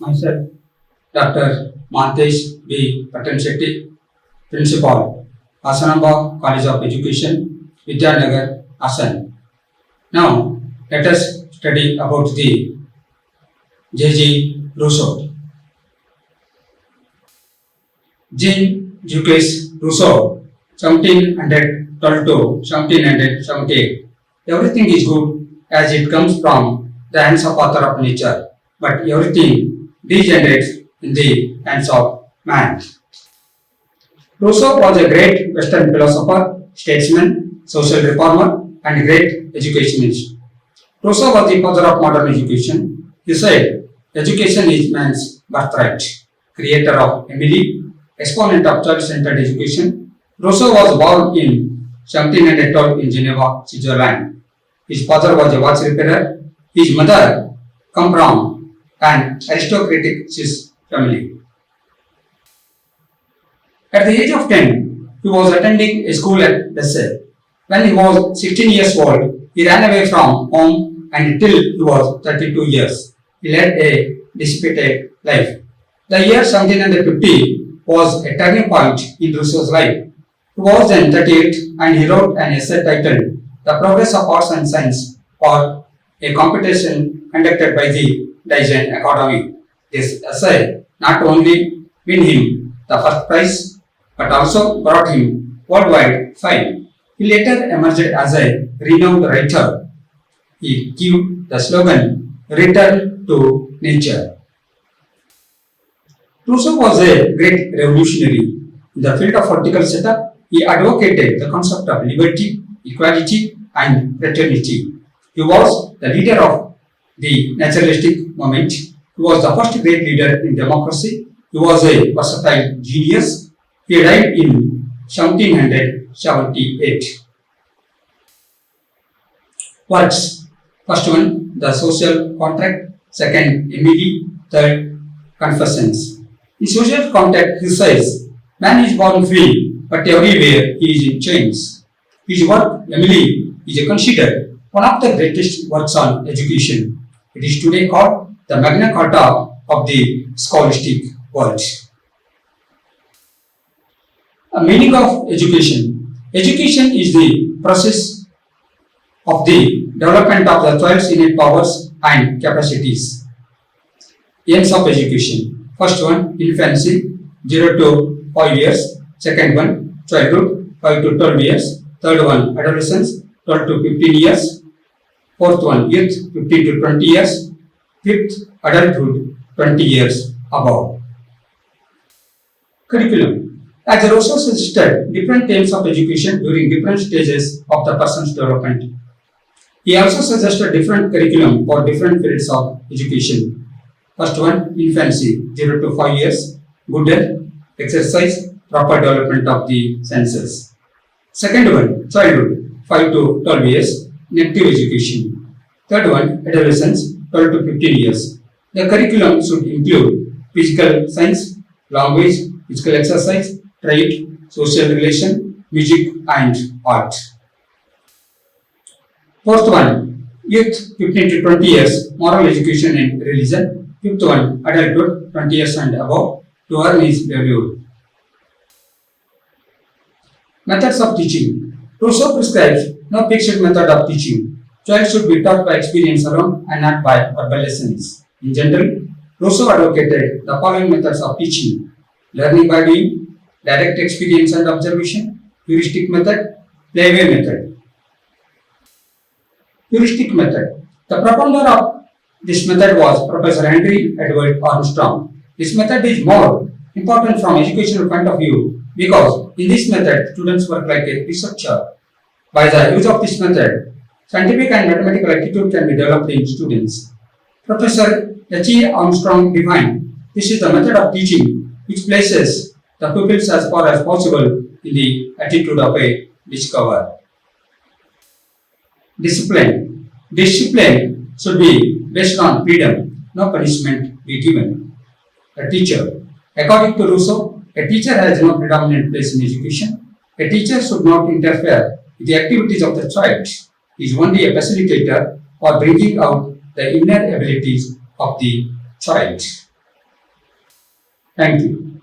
Myself, Dr. Mantesh B. Patansetti, Principal, Asanamba College of Education, Vidyanagar, Asan. Now, let us study about the J.G. Rousseau. Jean-Jacques Rousseau, 1712 to 1778. Everything is good as it comes from the hands of author of nature, but everything degenerates in the hands of man. Rousseau was a great Western philosopher, statesman, social reformer, and great educationist. Rousseau was the father of modern education. He said, education is man's birthright. Creator of Emily, exponent of child-centered education, Rousseau was born in 1712 in Geneva, Switzerland. His father was a watch repairer. His mother come from an aristocratic Swiss family. At the age of 10, he was attending a school at Bessel. When he was 16 years old, he ran away from home and till he was 32 years. He led a dissipated life. The year 1750 was a turning point in Rousseau's life. He was then 38 and he wrote an essay titled The Progress of Arts and Science for a competition conducted by the Dijon Academy. This essay not only won him the first prize but also brought him worldwide fame. He later emerged as a renowned writer. He gave the slogan Return to Nature. Rousseau was a great revolutionary. In the field of political setup, he advocated the concept of liberty, equality, and fraternity. He was the leader of the naturalistic movement. He was the first great leader in democracy. He was a versatile genius. He died in 1778. Works. First one, The Social Contract. Second, Emily. Third, Confessions. In social contract, he says, man is born free, but everywhere he is in chains. His work, Emily, is considered one of the greatest works on education. It is today called the Magna Carta of the scholastic world. A meaning of education. Education is the process of the development of the child's innate powers and capacities. Aims of education. First one, infancy, 0 to 5 years. Second one, childhood, 5 to 12 years. Third one, adolescence, 12 to 15 years. Fourth one, youth, 15 to 20 years. Fifth, adulthood, 20 years above. Curriculum. As Rousseau suggested, different aims of education during different stages of the person's development. He also suggested different curriculum for different fields of education. First one, infancy, 0 to 5 years, good health, exercise, proper development of the senses. Second one, childhood, 5 to 12 years, native education. Third one, adolescence, 12 to 15 years. The curriculum should include physical science, language, physical exercise, trade, social relation, music and art. Fourth one, youth, 15 to 20 years, moral education and religion. Fifth one, adulthood, 20 years and above, to earn his livelihood. Methods of teaching. Rousseau prescribes no fixed method of teaching. Child should be taught by experience alone and not by verbal lessons. In general, Rousseau advocated the following methods of teaching: learning by doing, direct experience and observation, heuristic method, playway method. Heuristic method. The propounder of this method was Professor Henry Edward Armstrong. This method is more important from educational point of view because in this method students work like a researcher. By the use of this method, scientific and mathematical attitude can be developed in students. Professor H.E. Armstrong defined this is the method of teaching which places the pupils as far as possible in the attitude of a discoverer. Discipline. Discipline should be based on freedom, no punishment be given. A teacher. According to Rousseau, a teacher has no predominant place in education. A teacher should not interfere with the activities of the child. He is only a facilitator for bringing out the inner abilities of the child. Thank you.